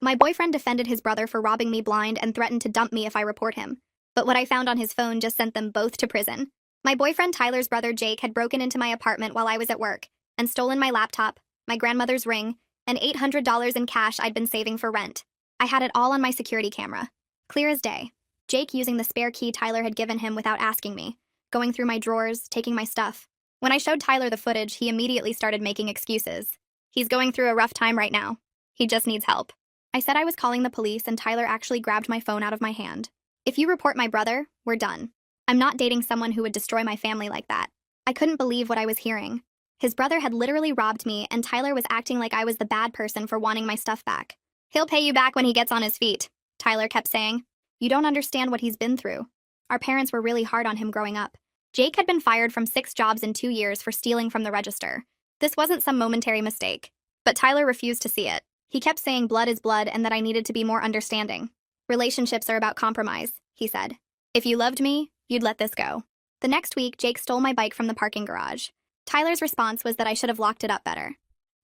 My boyfriend defended his brother for robbing me blind and threatened to dump me if I report him. But what I found on his phone just sent them both to prison. My boyfriend Tyler's brother Jake had broken into my apartment while I was at work and stolen my laptop, my grandmother's ring, and $800 in cash I'd been saving for rent. I had it all on my security camera. Clear as day. Jake using the spare key Tyler had given him without asking me, going through my drawers, taking my stuff. When I showed Tyler the footage, he immediately started making excuses. He's going through a rough time right now. He just needs help. I said I was calling the police and Tyler actually grabbed my phone out of my hand. If you report my brother, we're done. I'm not dating someone who would destroy my family like that. I couldn't believe what I was hearing. His brother had literally robbed me and Tyler was acting like I was the bad person for wanting my stuff back. He'll pay you back when he gets on his feet, Tyler kept saying. You don't understand what he's been through. Our parents were really hard on him growing up. Jake had been fired from 6 jobs in 2 years for stealing from the register. This wasn't some momentary mistake. But Tyler refused to see it. He kept saying blood is blood and that I needed to be more understanding. Relationships are about compromise, he said. If you loved me, you'd let this go. The next week, Jake stole my bike from the parking garage. Tyler's response was that I should have locked it up better.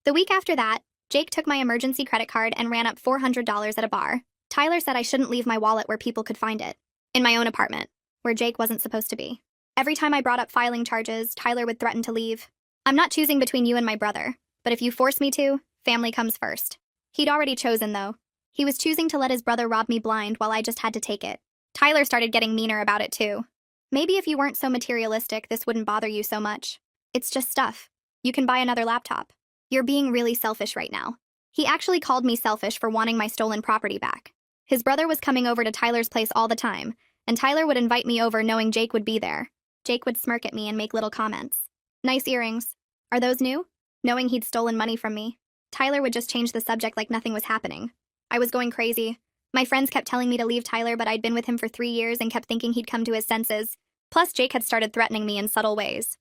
The week after that, Jake took my emergency credit card and ran up $400 at a bar. Tyler said I shouldn't leave my wallet where people could find it. In my own apartment, where Jake wasn't supposed to be. Every time I brought up filing charges, Tyler would threaten to leave. I'm not choosing between you and my brother, but if you force me to, family comes first. He'd already chosen, though. He was choosing to let his brother rob me blind while I just had to take it. Tyler started getting meaner about it, too. Maybe if you weren't so materialistic, this wouldn't bother you so much. It's just stuff. You can buy another laptop. You're being really selfish right now. He actually called me selfish for wanting my stolen property back. His brother was coming over to Tyler's place all the time, and Tyler would invite me over knowing Jake would be there. Jake would smirk at me and make little comments. Nice earrings. Are those new? Knowing he'd stolen money from me. Tyler would just change the subject like nothing was happening. I was going crazy. My friends kept telling me to leave Tyler, but I'd been with him for 3 years and kept thinking he'd come to his senses. Plus, Jake had started threatening me in subtle ways.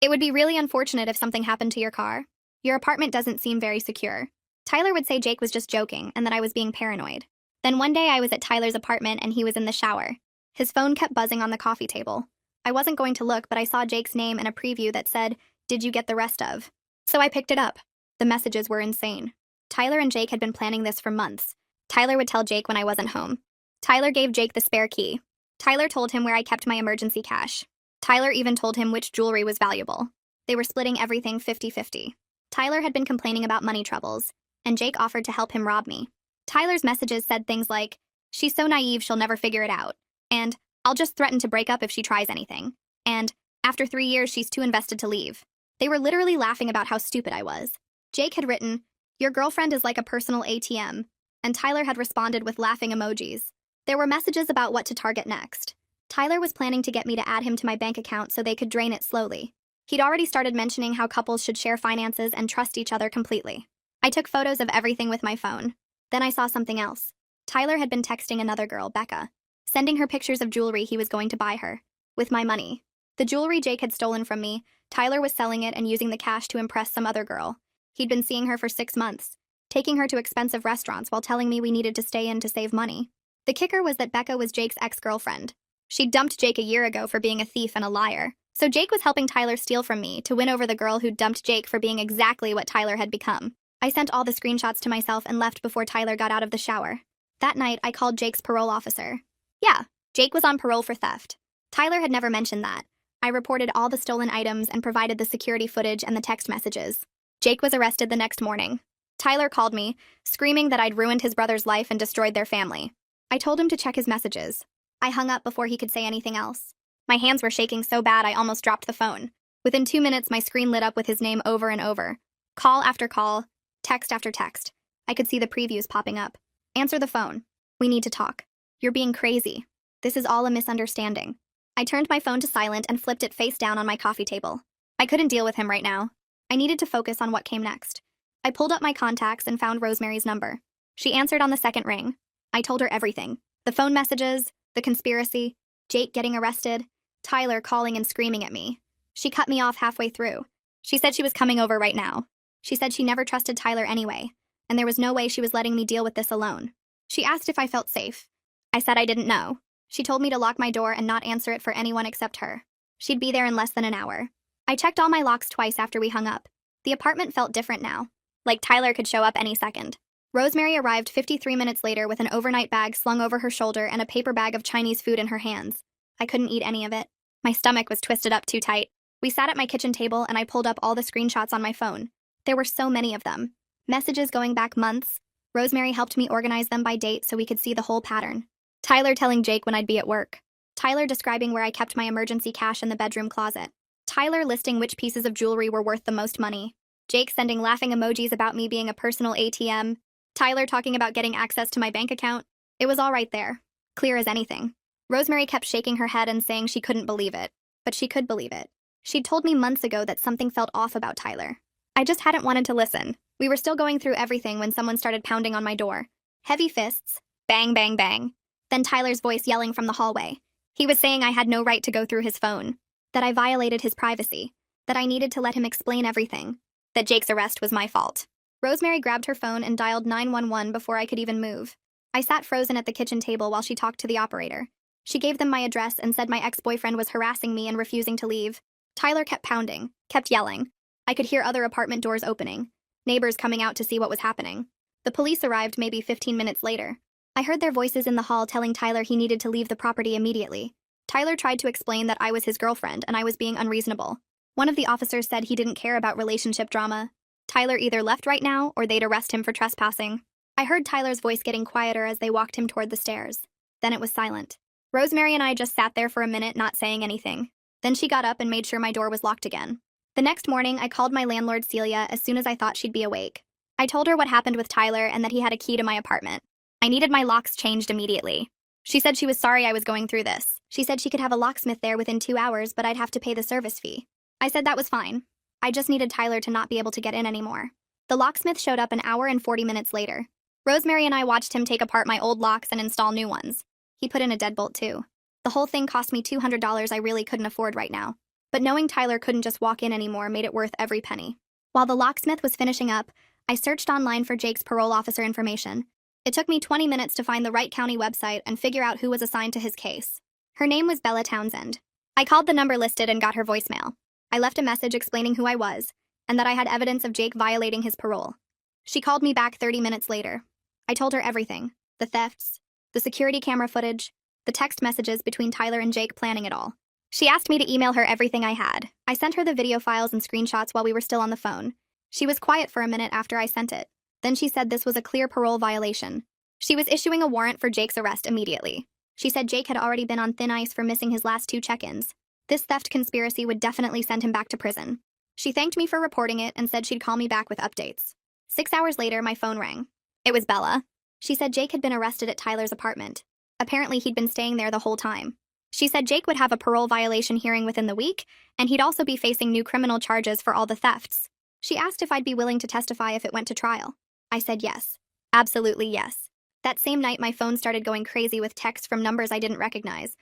It would be really unfortunate if something happened to your car. Your apartment doesn't seem very secure. Tyler would say Jake was just joking and that I was being paranoid. Then one day I was at Tyler's apartment and he was in the shower. His phone kept buzzing on the coffee table. I wasn't going to look, but I saw Jake's name and a preview that said, "Did you get the rest of?" So I picked it up. The messages were insane. Tyler and Jake had been planning this for months. Tyler would tell Jake when I wasn't home. Tyler gave Jake the spare key. Tyler told him where I kept my emergency cash. Tyler even told him which jewelry was valuable. They were splitting everything 50-50. Tyler had been complaining about money troubles, and Jake offered to help him rob me. Tyler's messages said things like, "She's so naive she'll never figure it out," and "I'll just threaten to break up if she tries anything," and "After 3 years she's too invested to leave." They were literally laughing about how stupid I was. Jake had written, "Your girlfriend is like a personal ATM," and Tyler had responded with laughing emojis. There were messages about what to target next. Tyler was planning to get me to add him to my bank account so they could drain it slowly. He'd already started mentioning how couples should share finances and trust each other completely. I took photos of everything with my phone. Then I saw something else. Tyler had been texting another girl, Becca, sending her pictures of jewelry he was going to buy her, with my money. The jewelry Jake had stolen from me, Tyler was selling it and using the cash to impress some other girl. He'd been seeing her for 6 months, taking her to expensive restaurants while telling me we needed to stay in to save money. The kicker was that Becca was Jake's ex-girlfriend. She'd dumped Jake a year ago for being a thief and a liar. So Jake was helping Tyler steal from me to win over the girl who'd dumped Jake for being exactly what Tyler had become. I sent all the screenshots to myself and left before Tyler got out of the shower. That night, I called Jake's parole officer. Yeah, Jake was on parole for theft. Tyler had never mentioned that. I reported all the stolen items and provided the security footage and the text messages. Jake was arrested the next morning. Tyler called me, screaming that I'd ruined his brother's life and destroyed their family. I told him to check his messages. I hung up before he could say anything else. My hands were shaking so bad I almost dropped the phone. Within 2 minutes, my screen lit up with his name over and over. Call after call, text after text. I could see the previews popping up. Answer the phone. We need to talk. You're being crazy. This is all a misunderstanding. I turned my phone to silent and flipped it face down on my coffee table. I couldn't deal with him right now. I needed to focus on what came next. I pulled up my contacts and found Rosemary's number. She answered on the second ring. I told her everything. The phone messages, the conspiracy, Jake getting arrested, Tyler calling and screaming at me. She cut me off halfway through. She said she was coming over right now. She said she never trusted Tyler anyway, and there was no way she was letting me deal with this alone. She asked if I felt safe. I said I didn't know. She told me to lock my door and not answer it for anyone except her. She'd be there in less than an hour. I checked all my locks twice after we hung up. The apartment felt different now, like Tyler could show up any second. Rosemary arrived 53 minutes later with an overnight bag slung over her shoulder and a paper bag of Chinese food in her hands. I couldn't eat any of it. My stomach was twisted up too tight. We sat at my kitchen table and I pulled up all the screenshots on my phone. There were so many of them. Messages going back months. Rosemary helped me organize them by date so we could see the whole pattern. Tyler telling Jake when I'd be at work. Tyler describing where I kept my emergency cash in the bedroom closet. Tyler listing which pieces of jewelry were worth the most money. Jake sending laughing emojis about me being a personal ATM. Tyler talking about getting access to my bank account. It was all right there. Clear as anything. Rosemary kept shaking her head and saying she couldn't believe it. But she could believe it. She'd told me months ago that something felt off about Tyler. I just hadn't wanted to listen. We were still going through everything when someone started pounding on my door. Heavy fists. Bang, bang, bang. Then Tyler's voice yelling from the hallway. He was saying I had no right to go through his phone. That I violated his privacy. That I needed to let him explain everything. That Jake's arrest was my fault. Rosemary grabbed her phone and dialed 911 before I could even move. I sat frozen at the kitchen table while she talked to the operator. She gave them my address and said my ex-boyfriend was harassing me and refusing to leave. Tyler kept pounding, kept yelling. I could hear other apartment doors opening. Neighbors coming out to see what was happening. The police arrived maybe 15 minutes later. I heard their voices in the hall telling Tyler he needed to leave the property immediately. Tyler tried to explain that I was his girlfriend and I was being unreasonable. One of the officers said he didn't care about relationship drama. Tyler either left right now or they'd arrest him for trespassing. I heard Tyler's voice getting quieter as they walked him toward the stairs. Then it was silent. Rosemary and I just sat there for a minute not saying anything. Then she got up and made sure my door was locked again. The next morning, I called my landlord Celia as soon as I thought she'd be awake. I told her what happened with Tyler and that he had a key to my apartment. I needed my locks changed immediately. She said she was sorry I was going through this. She said she could have a locksmith there within 2 hours, but I'd have to pay the service fee. I said that was fine. I just needed Tyler to not be able to get in anymore. The locksmith showed up an hour and 40 minutes later. Rosemary and I watched him take apart my old locks and install new ones. He put in a deadbolt too. The whole thing cost me $200 I really couldn't afford right now. But knowing Tyler couldn't just walk in anymore made it worth every penny. While the locksmith was finishing up, I searched online for Jake's parole officer information. It took me 20 minutes to find the right county website and figure out who was assigned to his case. Her name was Bella Townsend. I called the number listed and got her voicemail. I left a message explaining who I was, and that I had evidence of Jake violating his parole. She called me back 30 minutes later. I told her everything. The thefts, the security camera footage, the text messages between Tyler and Jake planning it all. She asked me to email her everything I had. I sent her the video files and screenshots while we were still on the phone. She was quiet for a minute after I sent it. Then she said this was a clear parole violation. She was issuing a warrant for Jake's arrest immediately. She said Jake had already been on thin ice for missing his last 2 check-ins. This theft conspiracy would definitely send him back to prison. She thanked me for reporting it and said she'd call me back with updates. 6 hours later, my phone rang. It was Bella. She said Jake had been arrested at Tyler's apartment. Apparently, he'd been staying there the whole time. She said Jake would have a parole violation hearing within the week, and he'd also be facing new criminal charges for all the thefts. She asked if I'd be willing to testify if it went to trial. I said yes. Absolutely yes. That same night, my phone started going crazy with texts from numbers I didn't recognize.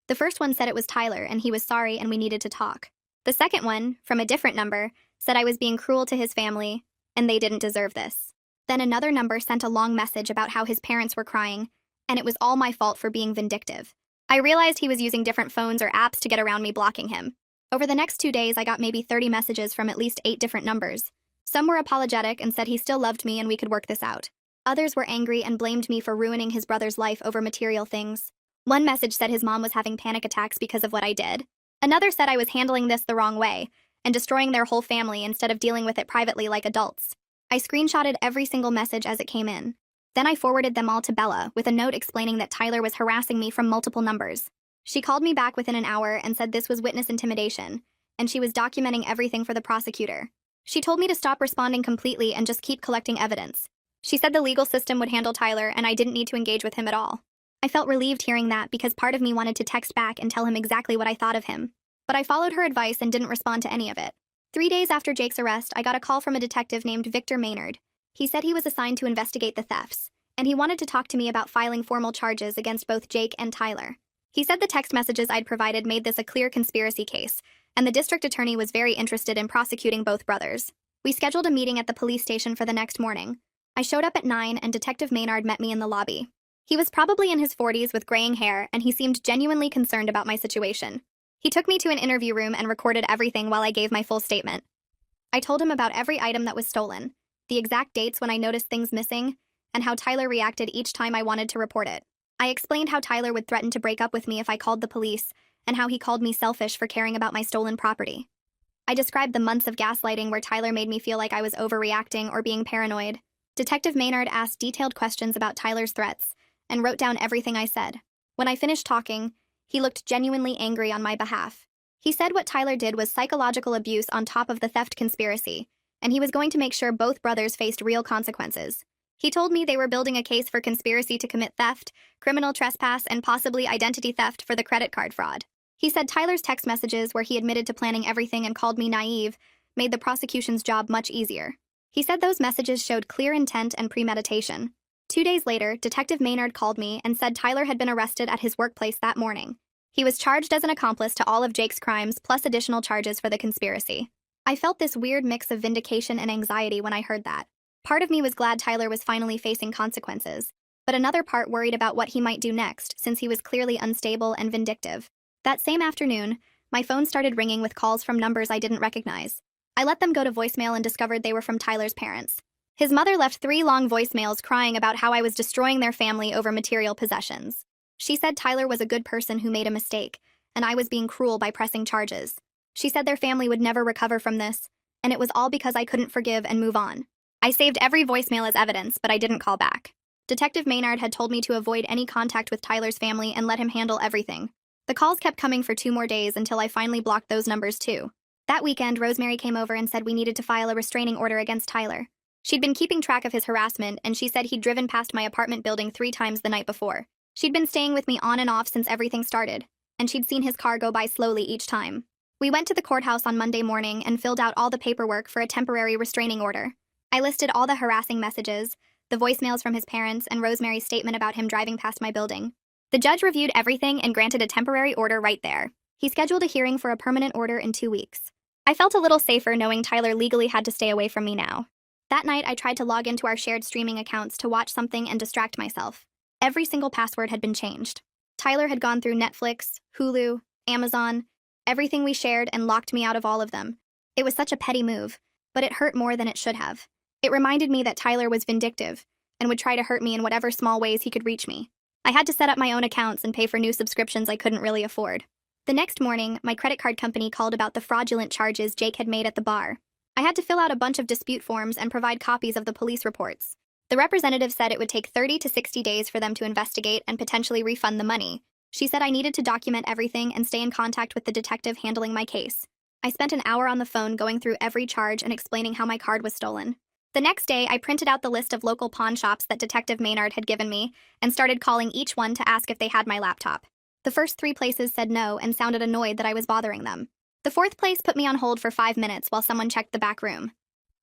The first one said it was Tyler and he was sorry and we needed to talk. The second one, from a different number, said I was being cruel to his family and they didn't deserve this. Then another number sent a long message about how his parents were crying, and it was all my fault for being vindictive. I realized he was using different phones or apps to get around me blocking him. Over the next 2 days, I got maybe 30 messages from at least 8 different numbers. Some were apologetic and said he still loved me and we could work this out. Others were angry and blamed me for ruining his brother's life over material things. One message said his mom was having panic attacks because of what I did. Another said I was handling this the wrong way and destroying their whole family instead of dealing with it privately like adults. I screenshotted every single message as it came in. Then I forwarded them all to Bella with a note explaining that Tyler was harassing me from multiple numbers. She called me back within an hour and said this was witness intimidation, and she was documenting everything for the prosecutor. She told me to stop responding completely and just keep collecting evidence. She said the legal system would handle Tyler and I didn't need to engage with him at all. I felt relieved hearing that because part of me wanted to text back and tell him exactly what I thought of him. But I followed her advice and didn't respond to any of it. 3 days after Jake's arrest, I got a call from a detective named Victor Maynard. He said he was assigned to investigate the thefts, and he wanted to talk to me about filing formal charges against both Jake and Tyler. He said the text messages I'd provided made this a clear conspiracy case, and the district attorney was very interested in prosecuting both brothers. We scheduled a meeting at the police station for the next morning. I showed up at 9 and Detective Maynard met me in the lobby. He was probably in his 40s with graying hair, and he seemed genuinely concerned about my situation. He took me to an interview room and recorded everything while I gave my full statement. I told him about every item that was stolen, the exact dates when I noticed things missing, and how Tyler reacted each time I wanted to report it. I explained how Tyler would threaten to break up with me if I called the police, and how he called me selfish for caring about my stolen property. I described the months of gaslighting where Tyler made me feel like I was overreacting or being paranoid. Detective Maynard asked detailed questions about Tyler's threats and wrote down everything I said. When I finished talking, he looked genuinely angry on my behalf. He said what Tyler did was psychological abuse on top of the theft conspiracy, and he was going to make sure both brothers faced real consequences. He told me they were building a case for conspiracy to commit theft, criminal trespass, and possibly identity theft for the credit card fraud. He said Tyler's text messages, where he admitted to planning everything and called me naive, made the prosecution's job much easier. He said those messages showed clear intent and premeditation. 2 days later, Detective Maynard called me and said Tyler had been arrested at his workplace that morning. He was charged as an accomplice to all of Jake's crimes, plus additional charges for the conspiracy. I felt this weird mix of vindication and anxiety when I heard that. Part of me was glad Tyler was finally facing consequences, but another part worried about what he might do next, since he was clearly unstable and vindictive. That same afternoon, my phone started ringing with calls from numbers I didn't recognize. I let them go to voicemail and discovered they were from Tyler's parents. His mother left 3 long voicemails crying about how I was destroying their family over material possessions. She said Tyler was a good person who made a mistake, and I was being cruel by pressing charges. She said their family would never recover from this, and it was all because I couldn't forgive and move on. I saved every voicemail as evidence, but I didn't call back. Detective Maynard had told me to avoid any contact with Tyler's family and let him handle everything. The calls kept coming for 2 more days until I finally blocked those numbers too. That weekend, Rosemary came over and said we needed to file a restraining order against Tyler. She'd been keeping track of his harassment, and she said he'd driven past my apartment building 3 times the night before. She'd been staying with me on and off since everything started, and she'd seen his car go by slowly each time. We went to the courthouse on Monday morning and filled out all the paperwork for a temporary restraining order. I listed all the harassing messages, the voicemails from his parents, and Rosemary's statement about him driving past my building. The judge reviewed everything and granted a temporary order right there. He scheduled a hearing for a permanent order in 2 weeks. I felt a little safer knowing Tyler legally had to stay away from me now. That night, I tried to log into our shared streaming accounts to watch something and distract myself. Every single password had been changed. Tyler had gone through Netflix, Hulu, Amazon, everything we shared, and locked me out of all of them. It was such a petty move, but it hurt more than it should have. It reminded me that Tyler was vindictive and would try to hurt me in whatever small ways he could reach me. I had to set up my own accounts and pay for new subscriptions I couldn't really afford. The next morning, my credit card company called about the fraudulent charges Jake had made at the bar. I had to fill out a bunch of dispute forms and provide copies of the police reports. The representative said it would take 30 to 60 days for them to investigate and potentially refund the money. She said I needed to document everything and stay in contact with the detective handling my case. I spent an hour on the phone going through every charge and explaining how my card was stolen. The next day, I printed out the list of local pawn shops that Detective Maynard had given me and started calling each one to ask if they had my laptop. The first 3 places said no and sounded annoyed that I was bothering them. The 4th place put me on hold for 5 minutes while someone checked the back room.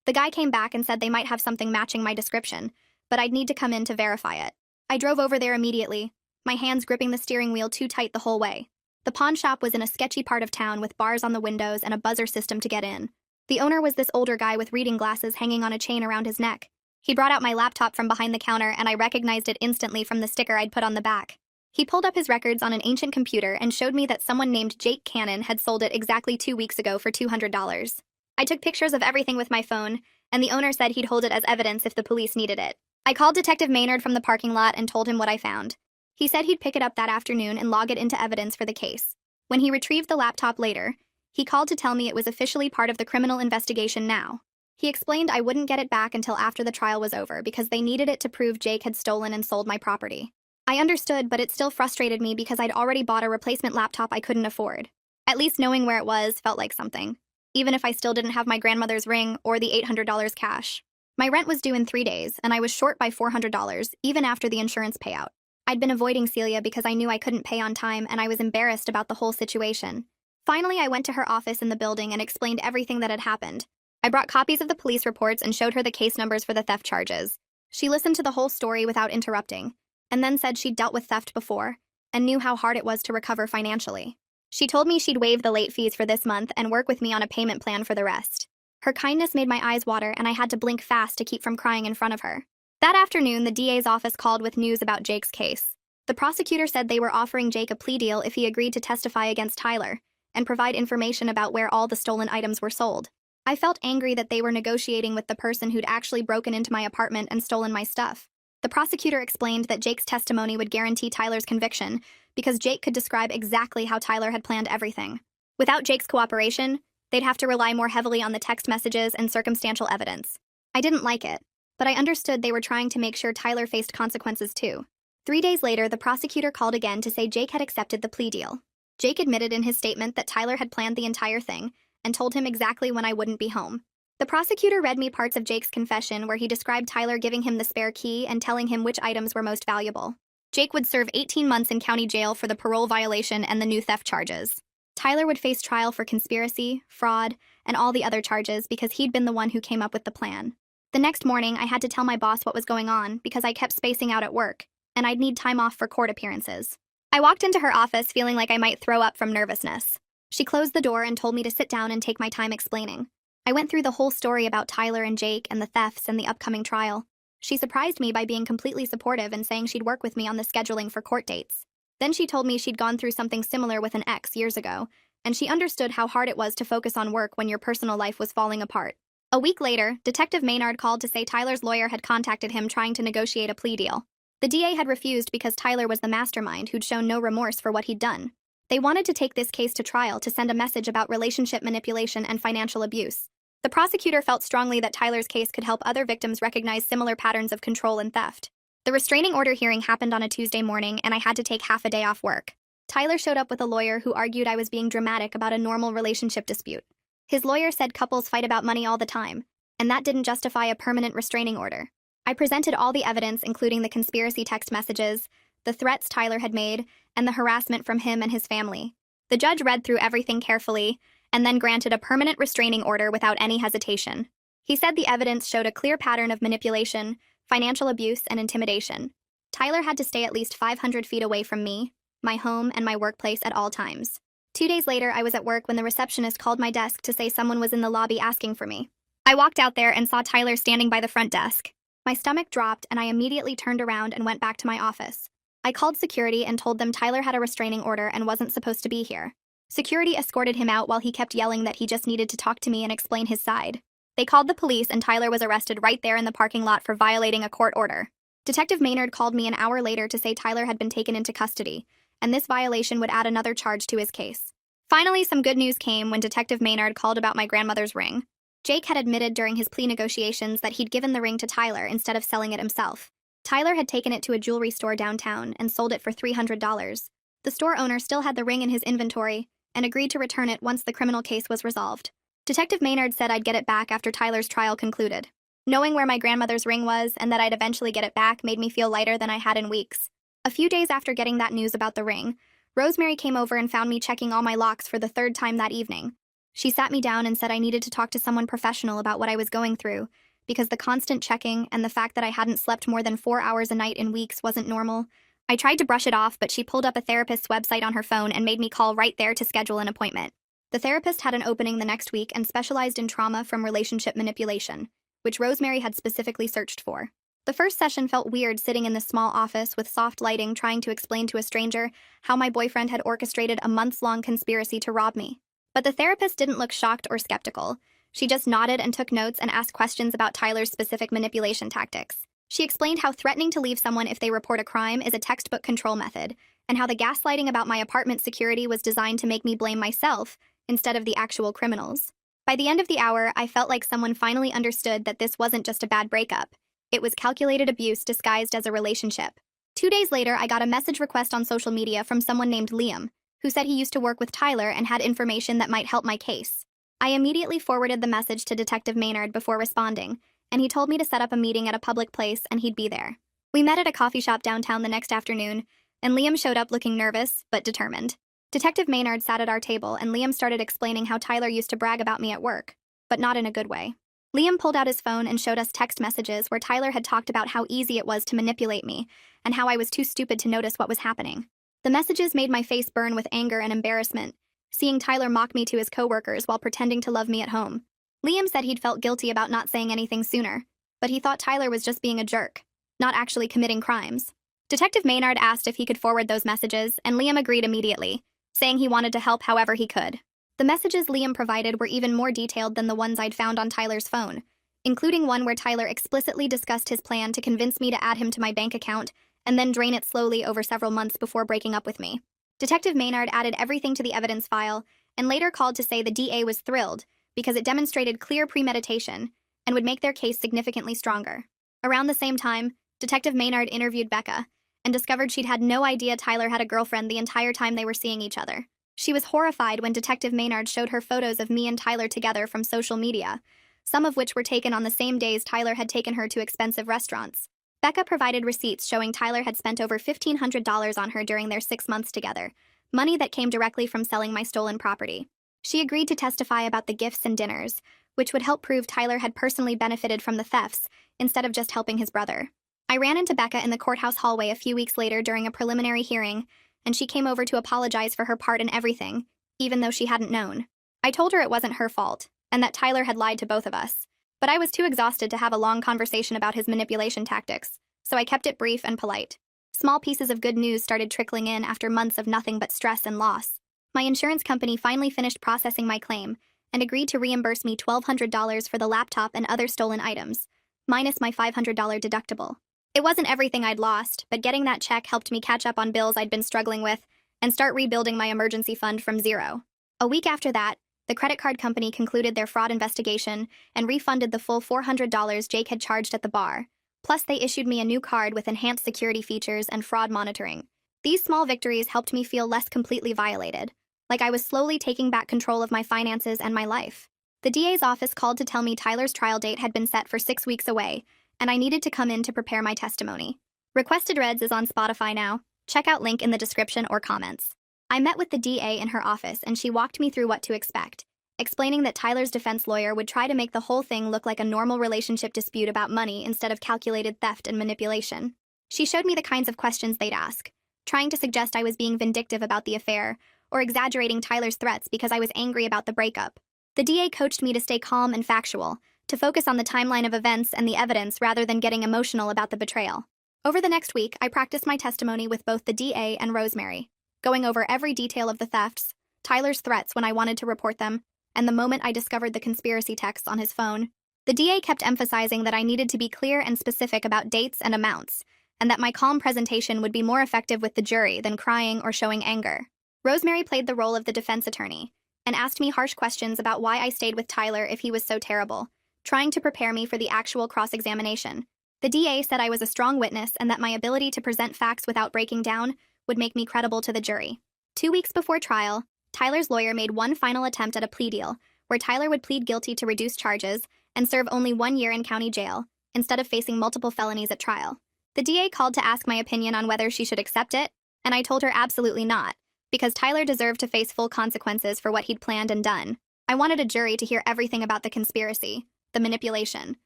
The guy came back and said they might have something matching my description, but I'd need to come in to verify it. I drove over there immediately, my hands gripping the steering wheel too tight the whole way. The pawn shop was in a sketchy part of town with bars on the windows and a buzzer system to get in. The owner was this older guy with reading glasses hanging on a chain around his neck. He brought out my laptop from behind the counter, and I recognized it instantly from the sticker I'd put on the back. He pulled up his records on an ancient computer and showed me that someone named Jake Cannon had sold it exactly 2 weeks ago for $200. I took pictures of everything with my phone, and the owner said he'd hold it as evidence if the police needed it. I called Detective Maynard from the parking lot and told him what I found. He said he'd pick it up that afternoon and log it into evidence for the case. When he retrieved the laptop later, he called to tell me it was officially part of the criminal investigation now. He explained I wouldn't get it back until after the trial was over because they needed it to prove Jake had stolen and sold my property. I understood, but it still frustrated me because I'd already bought a replacement laptop I couldn't afford. At least knowing where it was felt like something, even if I still didn't have my grandmother's ring or the $800 cash. My rent was due in 3 days, and I was short by $400, even after the insurance payout. I'd been avoiding Celia because I knew I couldn't pay on time, and I was embarrassed about the whole situation. Finally, I went to her office in the building and explained everything that had happened. I brought copies of the police reports and showed her the case numbers for the theft charges. She listened to the whole story without interrupting, and then said she'd dealt with theft before and knew how hard it was to recover financially. She told me she'd waive the late fees for this month and work with me on a payment plan for the rest. Her kindness made my eyes water, and I had to blink fast to keep from crying in front of her. That afternoon, the DA's office called with news about Jake's case. The prosecutor said they were offering Jake a plea deal if he agreed to testify against Tyler and provide information about where all the stolen items were sold. I felt angry that they were negotiating with the person who'd actually broken into my apartment and stolen my stuff. The prosecutor explained that Jake's testimony would guarantee Tyler's conviction because Jake could describe exactly how Tyler had planned everything. Without Jake's cooperation, they'd have to rely more heavily on the text messages and circumstantial evidence. I didn't like it, but I understood they were trying to make sure Tyler faced consequences too. 3 days later, the prosecutor called again to say Jake had accepted the plea deal. Jake admitted in his statement that Tyler had planned the entire thing and told him exactly when I wouldn't be home. The prosecutor read me parts of Jake's confession where he described Tyler giving him the spare key and telling him which items were most valuable. Jake would serve 18 months in county jail for the parole violation and the new theft charges. Tyler would face trial for conspiracy, fraud, and all the other charges because he'd been the one who came up with the plan. The next morning, I had to tell my boss what was going on because I kept spacing out at work, and I'd need time off for court appearances. I walked into her office feeling like I might throw up from nervousness. She closed the door and told me to sit down and take my time explaining. I went through the whole story about Tyler and Jake and the thefts and the upcoming trial. She surprised me by being completely supportive and saying she'd work with me on the scheduling for court dates. Then she told me she'd gone through something similar with an ex years ago, and she understood how hard it was to focus on work when your personal life was falling apart. A week later, Detective Maynard called to say Tyler's lawyer had contacted him trying to negotiate a plea deal. The DA had refused because Tyler was the mastermind who'd shown no remorse for what he'd done. They wanted to take this case to trial to send a message about relationship manipulation and financial abuse. The prosecutor felt strongly that Tyler's case could help other victims recognize similar patterns of control and theft. The restraining order hearing happened on a Tuesday morning, and I had to take half a day off work. Tyler showed up with a lawyer who argued I was being dramatic about a normal relationship dispute. His lawyer said couples fight about money all the time, and that didn't justify a permanent restraining order. I presented all the evidence, including the conspiracy text messages, the threats Tyler had made, and the harassment from him and his family. The judge read through everything carefully and then granted a permanent restraining order without any hesitation. He said the evidence showed a clear pattern of manipulation, financial abuse, and intimidation. Tyler had to stay at least 500 feet away from me, my home, and my workplace at all times. 2 days later, I was at work when the receptionist called my desk to say someone was in the lobby asking for me. I walked out there and saw Tyler standing by the front desk. My stomach dropped, and I immediately turned around and went back to my office. I called security and told them Tyler had a restraining order and wasn't supposed to be here. Security escorted him out while he kept yelling that he just needed to talk to me and explain his side. They called the police, and Tyler was arrested right there in the parking lot for violating a court order. Detective Maynard called me an hour later to say Tyler had been taken into custody, and this violation would add another charge to his case. Finally, some good news came when Detective Maynard called about my grandmother's ring. Jake had admitted during his plea negotiations that he'd given the ring to Tyler instead of selling it himself. Tyler had taken it to a jewelry store downtown and sold it for $300. The store owner still had the ring in his inventory and agreed to return it once the criminal case was resolved. Detective Maynard said I'd get it back after Tyler's trial concluded. Knowing where my grandmother's ring was and that I'd eventually get it back made me feel lighter than I had in weeks. A few days after getting that news about the ring, Rosemary came over and found me checking all my locks for the third time that evening. She sat me down and said I needed to talk to someone professional about what I was going through, because the constant checking and the fact that I hadn't slept more than 4 hours a night in weeks wasn't normal. I tried to brush it off, but she pulled up a therapist's website on her phone and made me call right there to schedule an appointment. The therapist had an opening the next week and specialized in trauma from relationship manipulation, which Rosemary had specifically searched for. The first session felt weird sitting in this small office with soft lighting trying to explain to a stranger how my boyfriend had orchestrated a months-long conspiracy to rob me. But the therapist didn't look shocked or skeptical. She just nodded and took notes and asked questions about Tyler's specific manipulation tactics. She explained how threatening to leave someone if they report a crime is a textbook control method, and how the gaslighting about my apartment security was designed to make me blame myself instead of the actual criminals. By the end of the hour, I felt like someone finally understood that this wasn't just a bad breakup. It was calculated abuse disguised as a relationship. 2 days later, I got a message request on social media from someone named Liam, who said he used to work with Tyler and had information that might help my case. I immediately forwarded the message to Detective Maynard before responding, and he told me to set up a meeting at a public place and he'd be there. We met at a coffee shop downtown the next afternoon, and Liam showed up looking nervous, but determined. Detective Maynard sat at our table, and Liam started explaining how Tyler used to brag about me at work, but not in a good way. Liam pulled out his phone and showed us text messages where Tyler had talked about how easy it was to manipulate me, and how I was too stupid to notice what was happening. The messages made my face burn with anger and embarrassment, seeing Tyler mock me to his coworkers while pretending to love me at home. Liam said he'd felt guilty about not saying anything sooner, but he thought Tyler was just being a jerk, not actually committing crimes. Detective Maynard asked if he could forward those messages, and Liam agreed immediately, saying he wanted to help however he could. The messages Liam provided were even more detailed than the ones I'd found on Tyler's phone, including one where Tyler explicitly discussed his plan to convince me to add him to my bank account and then drain it slowly over several months before breaking up with me. Detective Maynard added everything to the evidence file and later called to say the DA was thrilled because it demonstrated clear premeditation and would make their case significantly stronger. Around the same time, Detective Maynard interviewed Becca and discovered she'd had no idea Tyler had a girlfriend the entire time they were seeing each other. She was horrified when Detective Maynard showed her photos of me and Tyler together from social media, some of which were taken on the same days Tyler had taken her to expensive restaurants. Becca provided receipts showing Tyler had spent over $1,500 on her during their 6 months together, money that came directly from selling my stolen property. She agreed to testify about the gifts and dinners, which would help prove Tyler had personally benefited from the thefts instead of just helping his brother. I ran into Becca in the courthouse hallway a few weeks later during a preliminary hearing, and she came over to apologize for her part in everything, even though she hadn't known. I told her it wasn't her fault, and that Tyler had lied to both of us. But I was too exhausted to have a long conversation about his manipulation tactics, so I kept it brief and polite. Small pieces of good news started trickling in after months of nothing but stress and loss. My insurance company finally finished processing my claim and agreed to reimburse me $1,200 for the laptop and other stolen items, minus my $500 deductible. It wasn't everything I'd lost, but getting that check helped me catch up on bills I'd been struggling with and start rebuilding my emergency fund from zero. A week after that, the credit card company concluded their fraud investigation and refunded the full $400 Jake had charged at the bar. Plus, they issued me a new card with enhanced security features and fraud monitoring. These small victories helped me feel less completely violated, like I was slowly taking back control of my finances and my life. The DA's office called to tell me Tyler's trial date had been set for 6 weeks away, and I needed to come in to prepare my testimony. Requested Reds is on Spotify now. Check out link in the description or comments. I met with the DA in her office and she walked me through what to expect, explaining that Tyler's defense lawyer would try to make the whole thing look like a normal relationship dispute about money instead of calculated theft and manipulation. She showed me the kinds of questions they'd ask, trying to suggest I was being vindictive about the affair or exaggerating Tyler's threats because I was angry about the breakup. The DA coached me to stay calm and factual, to focus on the timeline of events and the evidence rather than getting emotional about the betrayal. Over the next week, I practiced my testimony with both the DA and Rosemary, going over every detail of the thefts, Tyler's threats when I wanted to report them, and the moment I discovered the conspiracy texts on his phone. The DA kept emphasizing that I needed to be clear and specific about dates and amounts, and that my calm presentation would be more effective with the jury than crying or showing anger. Rosemary played the role of the defense attorney, and asked me harsh questions about why I stayed with Tyler if he was so terrible, trying to prepare me for the actual cross-examination. The DA said I was a strong witness and that my ability to present facts without breaking down would make me credible to the jury. 2 weeks before trial, Tyler's lawyer made one final attempt at a plea deal, where Tyler would plead guilty to reduced charges and serve only 1 year in county jail, instead of facing multiple felonies at trial. The DA called to ask my opinion on whether she should accept it, and I told her absolutely not, because Tyler deserved to face full consequences for what he'd planned and done. I wanted a jury to hear everything about the conspiracy, the manipulation,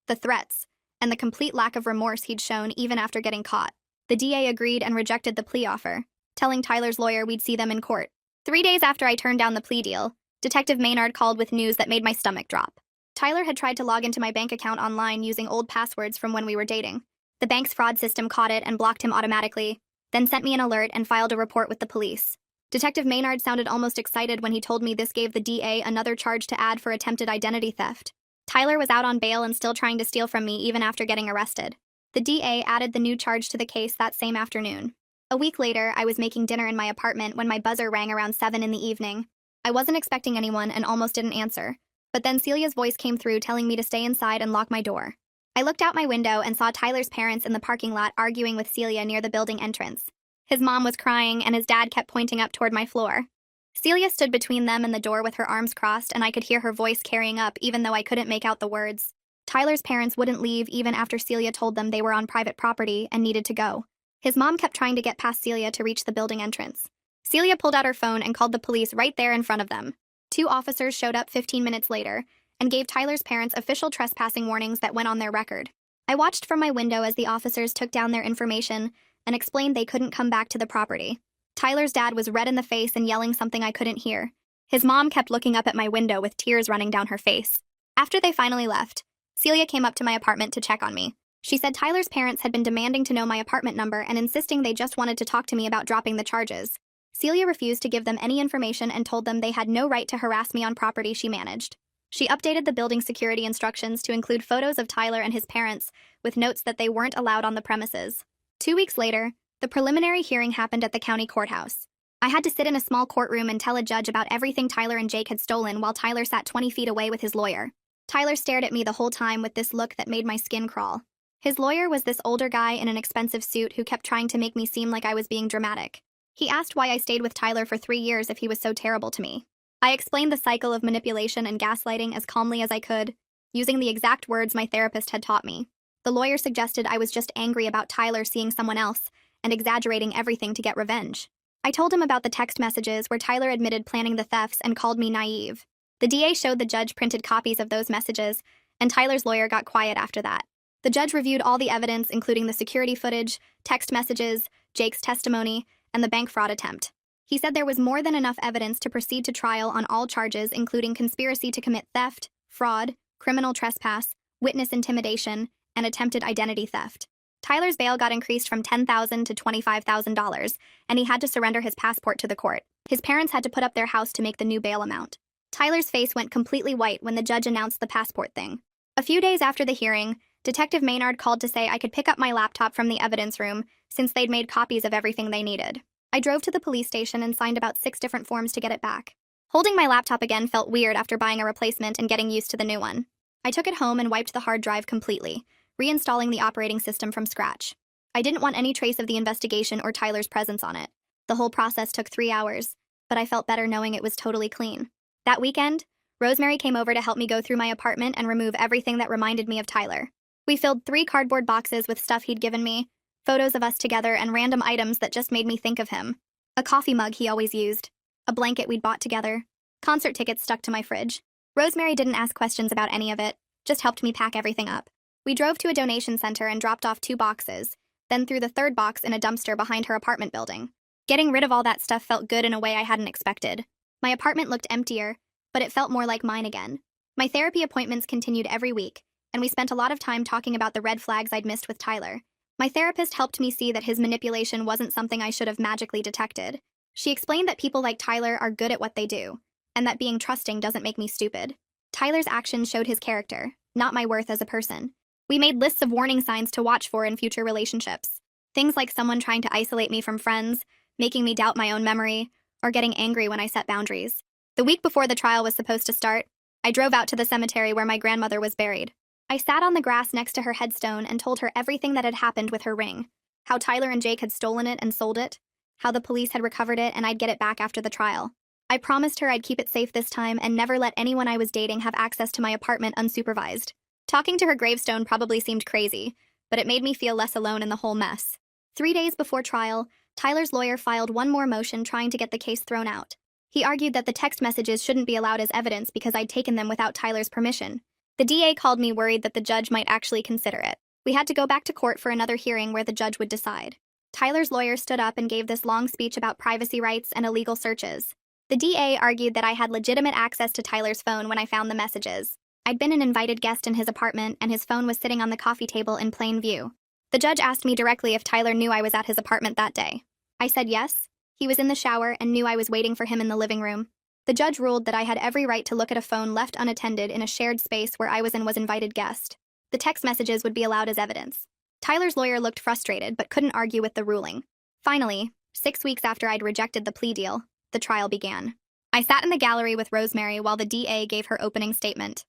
the threats, and the complete lack of remorse he'd shown even after getting caught. The DA agreed and rejected the plea offer, telling Tyler's lawyer we'd see them in court. 3 days after I turned down the plea deal, Detective Maynard called with news that made my stomach drop. Tyler had tried to log into my bank account online using old passwords from when we were dating. The bank's fraud system caught it and blocked him automatically, then sent me an alert and filed a report with the police. Detective Maynard sounded almost excited when he told me this gave the DA another charge to add for attempted identity theft. Tyler was out on bail and still trying to steal from me even after getting arrested. The DA added the new charge to the case that same afternoon. A week later, I was making dinner in my apartment when my buzzer rang around 7 in the evening. I wasn't expecting anyone and almost didn't answer, but then Celia's voice came through telling me to stay inside and lock my door. I looked out my window and saw Tyler's parents in the parking lot arguing with Celia near the building entrance. His mom was crying and his dad kept pointing up toward my floor. Celia stood between them and the door with her arms crossed, and I could hear her voice carrying up even though I couldn't make out the words. Tyler's parents wouldn't leave even after Celia told them they were on private property and needed to go. His mom kept trying to get past Celia to reach the building entrance. Celia pulled out her phone and called the police right there in front of them. 2 officers showed up 15 minutes later and gave Tyler's parents official trespassing warnings that went on their record. I watched from my window as the officers took down their information and explained they couldn't come back to the property. Tyler's dad was red in the face and yelling something I couldn't hear. His mom kept looking up at my window with tears running down her face. After they finally left, Celia came up to my apartment to check on me. She said Tyler's parents had been demanding to know my apartment number and insisting they just wanted to talk to me about dropping the charges. Celia refused to give them any information and told them they had no right to harass me on property she managed. She updated the building security instructions to include photos of Tyler and his parents, with notes that they weren't allowed on the premises. 2 weeks later, the preliminary hearing happened at the county courthouse. I had to sit in a small courtroom and tell a judge about everything Tyler and Jake had stolen while Tyler sat 20 feet away with his lawyer. Tyler stared at me the whole time with this look that made my skin crawl. His lawyer was this older guy in an expensive suit who kept trying to make me seem like I was being dramatic. He asked why I stayed with Tyler for 3 years if he was so terrible to me. I explained the cycle of manipulation and gaslighting as calmly as I could, using the exact words my therapist had taught me. The lawyer suggested I was just angry about Tyler seeing someone else and exaggerating everything to get revenge. I told him about the text messages where Tyler admitted planning the thefts and called me naive. The DA showed the judge printed copies of those messages, and Tyler's lawyer got quiet after that. The judge reviewed all the evidence, including the security footage, text messages, Jake's testimony, and the bank fraud attempt. He said there was more than enough evidence to proceed to trial on all charges, including conspiracy to commit theft, fraud, criminal trespass, witness intimidation, and attempted identity theft. Tyler's bail got increased from $10,000 to $25,000, and he had to surrender his passport to the court. His parents had to put up their house to make the new bail amount. Tyler's face went completely white when the judge announced the passport thing. A few days after the hearing, Detective Maynard called to say I could pick up my laptop from the evidence room since they'd made copies of everything they needed. I drove to the police station and signed about 6 different forms to get it back. Holding my laptop again felt weird after buying a replacement and getting used to the new one. I took it home and wiped the hard drive completely, reinstalling the operating system from scratch. I didn't want any trace of the investigation or Tyler's presence on it. The whole process took 3 hours, but I felt better knowing it was totally clean. That weekend, Rosemary came over to help me go through my apartment and remove everything that reminded me of Tyler. We filled 3 cardboard boxes with stuff he'd given me, photos of us together, and random items that just made me think of him. A coffee mug he always used, a blanket we'd bought together, concert tickets stuck to my fridge. Rosemary didn't ask questions about any of it, just helped me pack everything up. We drove to a donation center and dropped off 2 boxes, then threw the 3rd box in a dumpster behind her apartment building. Getting rid of all that stuff felt good in a way I hadn't expected. My apartment looked emptier, but it felt more like mine again. My therapy appointments continued every week, and we spent a lot of time talking about the red flags I'd missed with Tyler. My therapist helped me see that his manipulation wasn't something I should have magically detected. She explained that people like Tyler are good at what they do, and that being trusting doesn't make me stupid. Tyler's actions showed his character, not my worth as a person. We made lists of warning signs to watch for in future relationships. Things like someone trying to isolate me from friends, making me doubt my own memory, or getting angry when I set boundaries. The week before the trial was supposed to start, I drove out to the cemetery where my grandmother was buried. I sat on the grass next to her headstone and told her everything that had happened with her ring. How Tyler and Jake had stolen it and sold it, how the police had recovered it and I'd get it back after the trial. I promised her I'd keep it safe this time and never let anyone I was dating have access to my apartment unsupervised. Talking to her gravestone probably seemed crazy, but it made me feel less alone in the whole mess. 3 days before trial, Tyler's lawyer filed one more motion trying to get the case thrown out. He argued that the text messages shouldn't be allowed as evidence because I'd taken them without Tyler's permission. The DA called me worried that the judge might actually consider it. We had to go back to court for another hearing where the judge would decide. Tyler's lawyer stood up and gave this long speech about privacy rights and illegal searches. The DA argued that I had legitimate access to Tyler's phone when I found the messages. I'd been an invited guest in his apartment, and his phone was sitting on the coffee table in plain view. The judge asked me directly if Tyler knew I was at his apartment that day. I said yes. He was in the shower and knew I was waiting for him in the living room. The judge ruled that I had every right to look at a phone left unattended in a shared space where I was invited guest. The text messages would be allowed as evidence. Tyler's lawyer looked frustrated but couldn't argue with the ruling. Finally, 6 weeks after I'd rejected the plea deal, the trial began. I sat in the gallery with Rosemary while the DA gave her opening statement.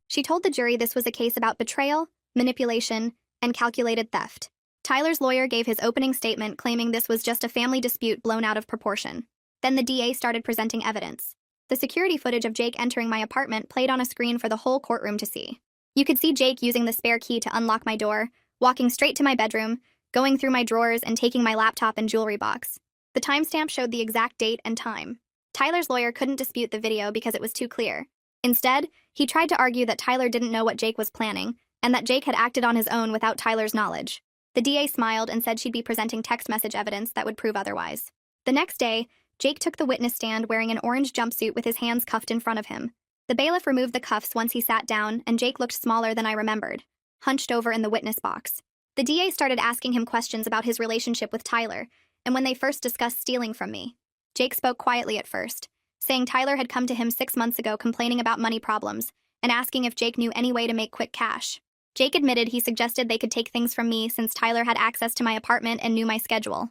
She told the jury this was a case about betrayal, manipulation, and calculated theft. Tyler's lawyer gave his opening statement claiming this was just a family dispute blown out of proportion. Then the DA started presenting evidence. The security footage of Jake entering my apartment played on a screen for the whole courtroom to see. You could see Jake using the spare key to unlock my door, walking straight to my bedroom, going through my drawers, and taking my laptop and jewelry box. The timestamp showed the exact date and time. Tyler's lawyer couldn't dispute the video because it was too clear. Instead, he tried to argue that Tyler didn't know what Jake was planning, and that Jake had acted on his own without Tyler's knowledge. The DA smiled and said she'd be presenting text message evidence that would prove otherwise. The next day, Jake took the witness stand wearing an orange jumpsuit with his hands cuffed in front of him. The bailiff removed the cuffs once he sat down, and Jake looked smaller than I remembered, hunched over in the witness box. The DA started asking him questions about his relationship with Tyler, and when they first discussed stealing from me. Jake spoke quietly at first, saying Tyler had come to him 6 months ago complaining about money problems, and asking if Jake knew any way to make quick cash. Jake admitted he suggested they could take things from me since Tyler had access to my apartment and knew my schedule.